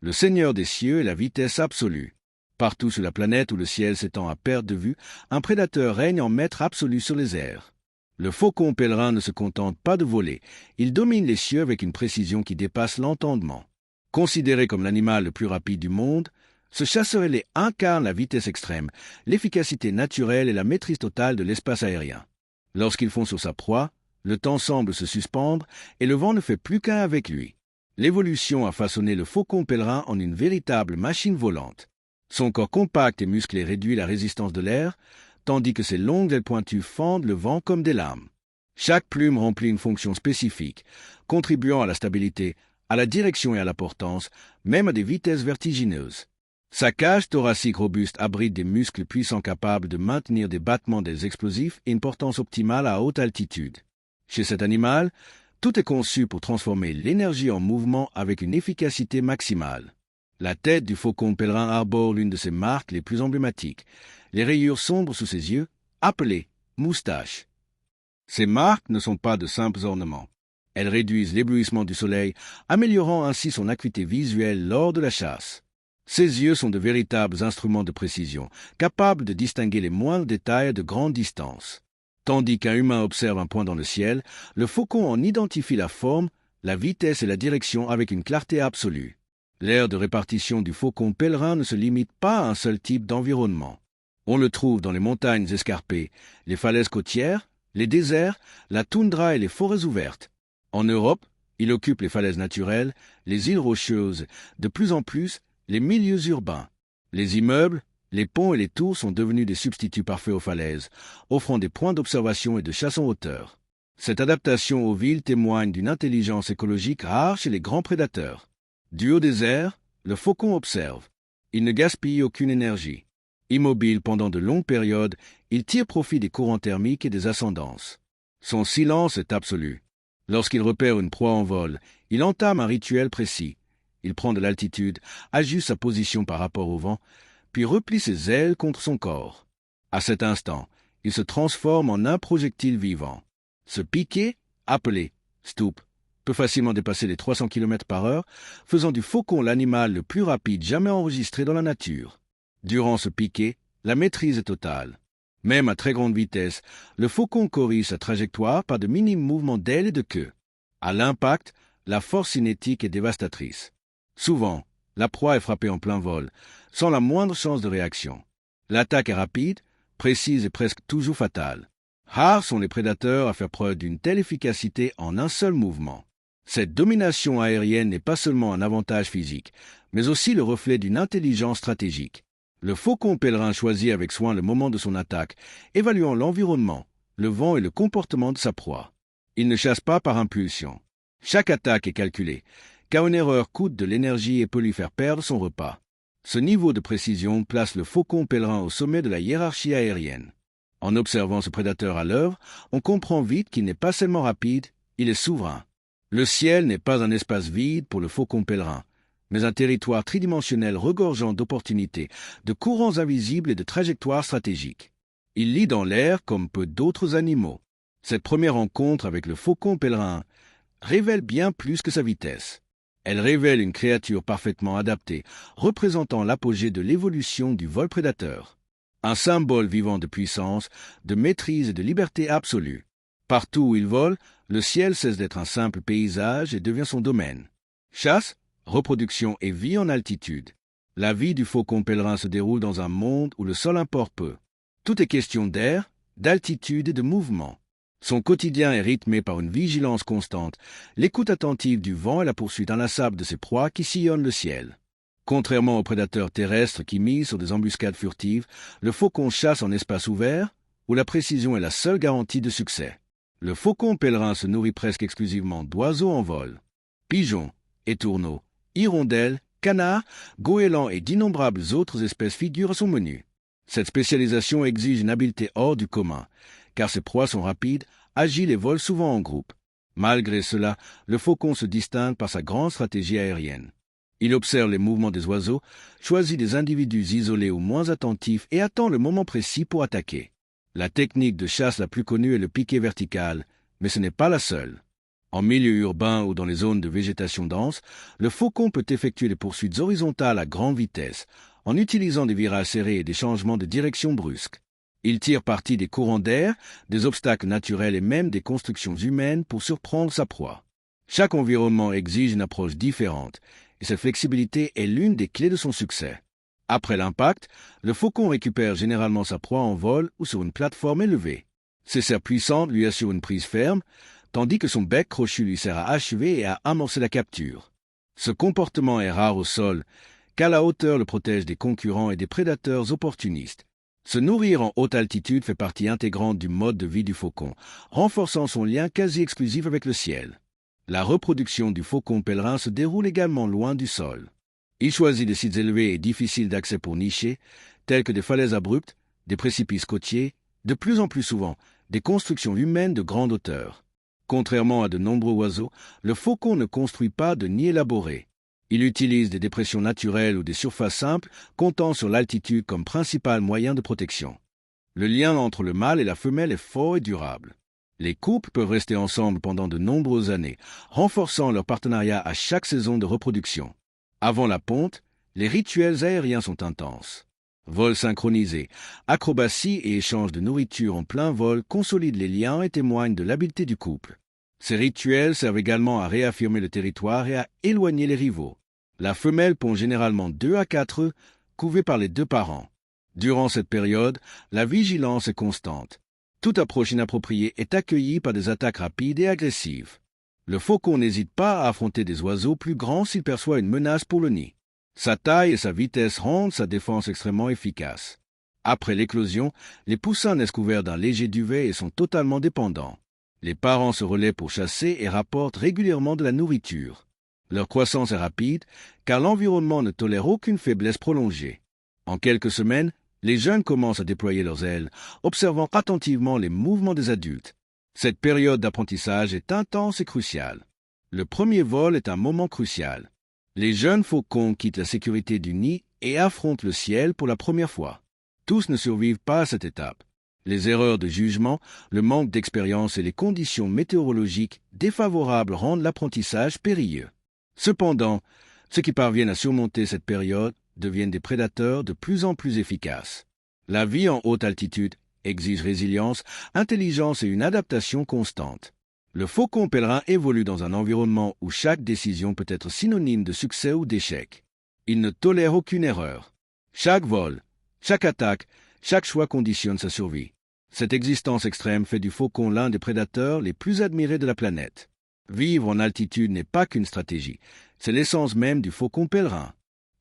Le Seigneur des cieux est la vitesse absolue. Partout sur la planète où le ciel s'étend à perte de vue, un prédateur règne en maître absolu sur les airs. Le faucon pèlerin ne se contente pas de voler, il domine les cieux avec une précision qui dépasse l'entendement. Considéré comme l'animal le plus rapide du monde, ce chasseur ailé incarne la vitesse extrême, l'efficacité naturelle et la maîtrise totale de l'espace aérien. Lorsqu'il fond sur sa proie, le temps semble se suspendre et le vent ne fait plus qu'un avec lui. L'évolution a façonné le faucon pèlerin en une véritable machine volante. Son corps compact et musclé réduit la résistance de l'air, tandis que ses longues ailes pointues fendent le vent comme des lames. Chaque plume remplit une fonction spécifique, contribuant à la stabilité, à la direction et à la portance, même à des vitesses vertigineuses. Sa cage thoracique robuste abrite des muscles puissants capables de maintenir des battements d'ailes explosifs et une portance optimale à haute altitude. Chez cet animal, tout est conçu pour transformer l'énergie en mouvement avec une efficacité maximale. La tête du faucon pèlerin arbore l'une de ses marques les plus emblématiques, les rayures sombres sous ses yeux, appelées moustaches. Ces marques ne sont pas de simples ornements. Elles réduisent l'éblouissement du soleil, améliorant ainsi son acuité visuelle lors de la chasse. Ses yeux sont de véritables instruments de précision, capables de distinguer les moindres détails de grande distance. Tandis qu'un humain observe un point dans le ciel, le faucon en identifie la forme, la vitesse et la direction avec une clarté absolue. L'aire de répartition du faucon pèlerin ne se limite pas à un seul type d'environnement. On le trouve dans les montagnes escarpées, les falaises côtières, les déserts, la toundra et les forêts ouvertes. En Europe, il occupe les falaises naturelles, les îles rocheuses, de plus en plus, les milieux urbains. Les immeubles, les ponts et les tours sont devenus des substituts parfaits aux falaises, offrant des points d'observation et de chasse en hauteur. Cette adaptation aux villes témoigne d'une intelligence écologique rare chez les grands prédateurs. Du haut des airs, le faucon observe. Il ne gaspille aucune énergie. Immobile pendant de longues périodes, il tire profit des courants thermiques et des ascendances. Son silence est absolu. Lorsqu'il repère une proie en vol, il entame un rituel précis. Il prend de l'altitude, ajuste sa position par rapport au vent, puis replie ses ailes contre son corps. À cet instant, il se transforme en un projectile vivant. Ce piqué, appelé stoop, peut facilement dépasser les 300 km/h, faisant du faucon l'animal le plus rapide jamais enregistré dans la nature. Durant ce piqué, la maîtrise est totale. Même à très grande vitesse, le faucon corrige sa trajectoire par de minimes mouvements d'ailes et de queue. À l'impact, la force cinétique est dévastatrice. Souvent, la proie est frappée en plein vol, sans la moindre chance de réaction. L'attaque est rapide, précise et presque toujours fatale. Rares sont les prédateurs à faire preuve d'une telle efficacité en un seul mouvement. Cette domination aérienne n'est pas seulement un avantage physique, mais aussi le reflet d'une intelligence stratégique. Le faucon pèlerin choisit avec soin le moment de son attaque, évaluant l'environnement, le vent et le comportement de sa proie. Il ne chasse pas par impulsion. Chaque attaque est calculée, car une erreur coûte de l'énergie et peut lui faire perdre son repas. Ce niveau de précision place le faucon pèlerin au sommet de la hiérarchie aérienne. En observant ce prédateur à l'œuvre, on comprend vite qu'il n'est pas seulement rapide, il est souverain. Le ciel n'est pas un espace vide pour le faucon pèlerin, mais un territoire tridimensionnel regorgeant d'opportunités, de courants invisibles et de trajectoires stratégiques. Il lit dans l'air comme peu d'autres animaux. Cette première rencontre avec le faucon pèlerin révèle bien plus que sa vitesse. Elle révèle une créature parfaitement adaptée, représentant l'apogée de l'évolution du vol prédateur. Un symbole vivant de puissance, de maîtrise et de liberté absolue. Partout où il vole, le ciel cesse d'être un simple paysage et devient son domaine. Chasse, reproduction et vie en altitude. La vie du faucon pèlerin se déroule dans un monde où le sol importe peu. Tout est question d'air, d'altitude et de mouvement. Son quotidien est rythmé par une vigilance constante, l'écoute attentive du vent et la poursuite inlassable de ses proies qui sillonnent le ciel. Contrairement aux prédateurs terrestres qui misent sur des embuscades furtives, le faucon chasse en espace ouvert, où la précision est la seule garantie de succès. Le faucon pèlerin se nourrit presque exclusivement d'oiseaux en vol. Pigeons, étourneaux, hirondelles, canards, goélands et d'innombrables autres espèces figurent à son menu. Cette spécialisation exige une habileté hors du commun, car ses proies sont rapides, agiles et volent souvent en groupe. Malgré cela, le faucon se distingue par sa grande stratégie aérienne. Il observe les mouvements des oiseaux, choisit des individus isolés ou moins attentifs et attend le moment précis pour attaquer. La technique de chasse la plus connue est le piqué vertical, mais ce n'est pas la seule. En milieu urbain ou dans les zones de végétation dense, le faucon peut effectuer des poursuites horizontales à grande vitesse, en utilisant des virages serrés et des changements de direction brusques. Il tire parti des courants d'air, des obstacles naturels et même des constructions humaines pour surprendre sa proie. Chaque environnement exige une approche différente, et cette flexibilité est l'une des clés de son succès. Après l'impact, le faucon récupère généralement sa proie en vol ou sur une plateforme élevée. Ses serres puissantes lui assurent une prise ferme, tandis que son bec crochu lui sert à achever et à amorcer la capture. Ce comportement est rare au sol, car la hauteur le protège des concurrents et des prédateurs opportunistes. Se nourrir en haute altitude fait partie intégrante du mode de vie du faucon, renforçant son lien quasi exclusif avec le ciel. La reproduction du faucon pèlerin se déroule également loin du sol. Il choisit des sites élevés et difficiles d'accès pour nicher, tels que des falaises abruptes, des précipices côtiers, de plus en plus souvent, des constructions humaines de grande hauteur. Contrairement à de nombreux oiseaux, le faucon ne construit pas de nid élaboré. Il utilise des dépressions naturelles ou des surfaces simples, comptant sur l'altitude comme principal moyen de protection. Le lien entre le mâle et la femelle est fort et durable. Les couples peuvent rester ensemble pendant de nombreuses années, renforçant leur partenariat à chaque saison de reproduction. Avant la ponte, les rituels aériens sont intenses. Vol synchronisé, acrobatie et échange de nourriture en plein vol consolident les liens et témoignent de l'habileté du couple. Ces rituels servent également à réaffirmer le territoire et à éloigner les rivaux. La femelle pond généralement 2 à 4 œufs, couvés par les 2 parents. Durant cette période, la vigilance est constante. Toute approche inappropriée est accueillie par des attaques rapides et agressives. Le faucon n'hésite pas à affronter des oiseaux plus grands s'il perçoit une menace pour le nid. Sa taille et sa vitesse rendent sa défense extrêmement efficace. Après l'éclosion, les poussins naissent couverts d'un léger duvet et sont totalement dépendants. Les parents se relaient pour chasser et rapportent régulièrement de la nourriture. Leur croissance est rapide, car l'environnement ne tolère aucune faiblesse prolongée. En quelques semaines, les jeunes commencent à déployer leurs ailes, observant attentivement les mouvements des adultes. Cette période d'apprentissage est intense et cruciale. Le premier vol est un moment crucial. Les jeunes faucons quittent la sécurité du nid et affrontent le ciel pour la première fois. Tous ne survivent pas à cette étape. Les erreurs de jugement, le manque d'expérience et les conditions météorologiques défavorables rendent l'apprentissage périlleux. Cependant, ceux qui parviennent à surmonter cette période deviennent des prédateurs de plus en plus efficaces. La vie en haute altitude exige résilience, intelligence et une adaptation constante. Le faucon pèlerin évolue dans un environnement où chaque décision peut être synonyme de succès ou d'échec. Il ne tolère aucune erreur. Chaque vol, chaque attaque, chaque choix conditionne sa survie. Cette existence extrême fait du faucon l'un des prédateurs les plus admirés de la planète. Vivre en altitude n'est pas qu'une stratégie, c'est l'essence même du faucon pèlerin.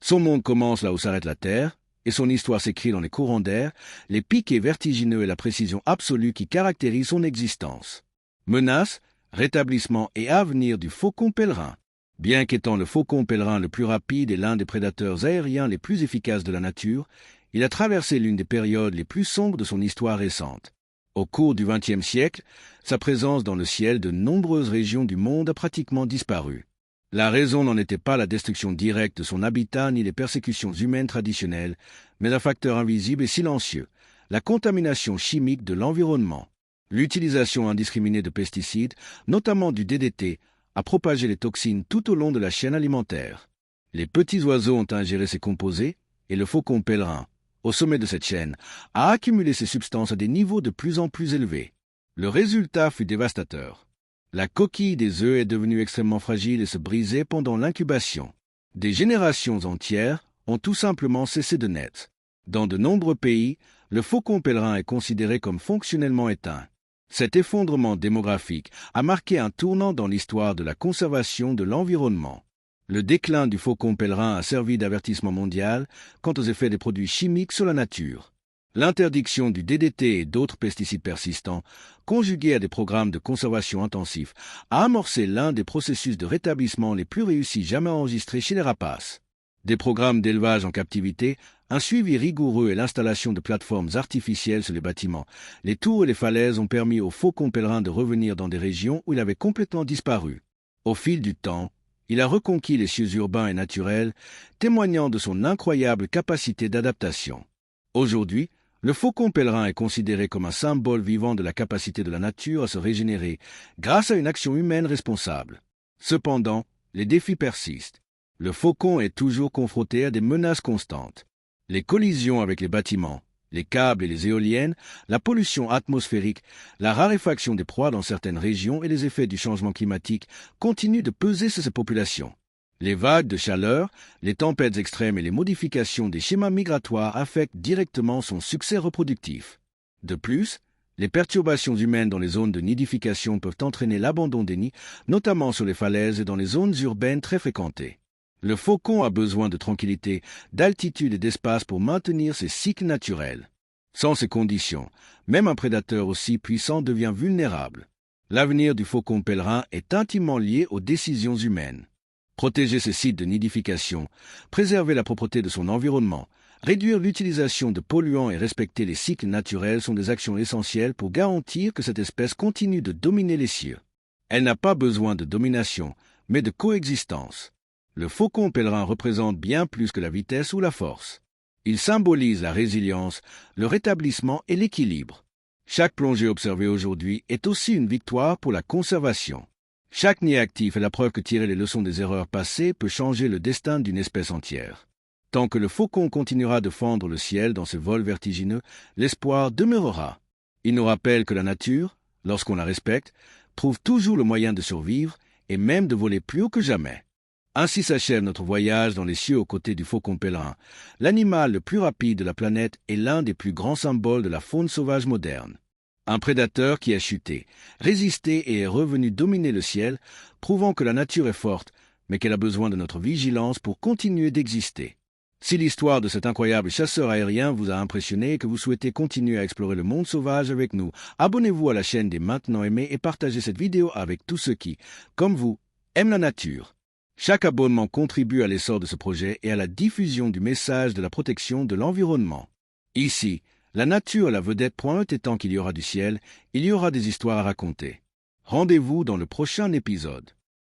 Son monde commence là où s'arrête la Terre, et son histoire s'écrit dans les courants d'air, les piquets vertigineux et la précision absolue qui caractérisent son existence. Menace, rétablissement et avenir du faucon pèlerin. Bien qu'étant le faucon pèlerin le plus rapide et l'un des prédateurs aériens les plus efficaces de la nature, il a traversé l'une des périodes les plus sombres de son histoire récente. Au cours du XXe siècle, sa présence dans le ciel de nombreuses régions du monde a pratiquement disparu. La raison n'en était pas la destruction directe de son habitat ni les persécutions humaines traditionnelles, mais un facteur invisible et silencieux, la contamination chimique de l'environnement. L'utilisation indiscriminée de pesticides, notamment du DDT, a propagé les toxines tout au long de la chaîne alimentaire. Les petits oiseaux ont ingéré ces composés, et le faucon pèlerin, au sommet de cette chaîne, a accumulé ces substances à des niveaux de plus en plus élevés. Le résultat fut dévastateur. La coquille des œufs est devenue extrêmement fragile et se brisait pendant l'incubation. Des générations entières ont tout simplement cessé de naître. Dans de nombreux pays, le faucon pèlerin est considéré comme fonctionnellement éteint. Cet effondrement démographique a marqué un tournant dans l'histoire de la conservation de l'environnement. Le déclin du faucon pèlerin a servi d'avertissement mondial quant aux effets des produits chimiques sur la nature. L'interdiction du DDT et d'autres pesticides persistants, conjuguée à des programmes de conservation intensifs, a amorcé l'un des processus de rétablissement les plus réussis jamais enregistrés chez les rapaces. Des programmes d'élevage en captivité, un suivi rigoureux et l'installation de plateformes artificielles sur les bâtiments, les tours et les falaises ont permis au faucon pèlerin de revenir dans des régions où il avait complètement disparu. Au fil du temps, il a reconquis les cieux urbains et naturels, témoignant de son incroyable capacité d'adaptation. Aujourd'hui, Le faucon pèlerin est considéré comme un symbole vivant de la capacité de la nature à se régénérer grâce à une action humaine responsable. Cependant, les défis persistent. Le faucon est toujours confronté à des menaces constantes. Les collisions avec les bâtiments, les câbles et les éoliennes, la pollution atmosphérique, la raréfaction des proies dans certaines régions et les effets du changement climatique continuent de peser sur ces populations. Les vagues de chaleur, les tempêtes extrêmes et les modifications des schémas migratoires affectent directement son succès reproductif. De plus, les perturbations humaines dans les zones de nidification peuvent entraîner l'abandon des nids, notamment sur les falaises et dans les zones urbaines très fréquentées. Le faucon a besoin de tranquillité, d'altitude et d'espace pour maintenir ses cycles naturels. Sans ces conditions, même un prédateur aussi puissant devient vulnérable. L'avenir du faucon pèlerin est intimement lié aux décisions humaines. Protéger ses sites de nidification, préserver la propreté de son environnement, réduire l'utilisation de polluants et respecter les cycles naturels sont des actions essentielles pour garantir que cette espèce continue de dominer les cieux. Elle n'a pas besoin de domination, mais de coexistence. Le faucon pèlerin représente bien plus que la vitesse ou la force. Il symbolise la résilience, le rétablissement et l'équilibre. Chaque plongée observée aujourd'hui est aussi une victoire pour la conservation. Chaque nid actif est la preuve que tirer les leçons des erreurs passées peut changer le destin d'une espèce entière. Tant que le faucon continuera de fendre le ciel dans ses vols vertigineux, l'espoir demeurera. Il nous rappelle que la nature, lorsqu'on la respecte, trouve toujours le moyen de survivre et même de voler plus haut que jamais. Ainsi s'achève notre voyage dans les cieux aux côtés du faucon pèlerin. L'animal le plus rapide de la planète est l'un des plus grands symboles de la faune sauvage moderne. Un prédateur qui a chuté, résisté et est revenu dominer le ciel, prouvant que la nature est forte, mais qu'elle a besoin de notre vigilance pour continuer d'exister. Si l'histoire de cet incroyable chasseur aérien vous a impressionné et que vous souhaitez continuer à explorer le monde sauvage avec nous, abonnez-vous à la chaîne des Maintenant Aimés et partagez cette vidéo avec tous ceux qui, comme vous, aiment la nature. Chaque abonnement contribue à l'essor de ce projet et à la diffusion du message de la protection de l'environnement. Ici, la nature est la vedette pointe et tant qu'il y aura du ciel, il y aura des histoires à raconter. Rendez-vous dans le prochain épisode.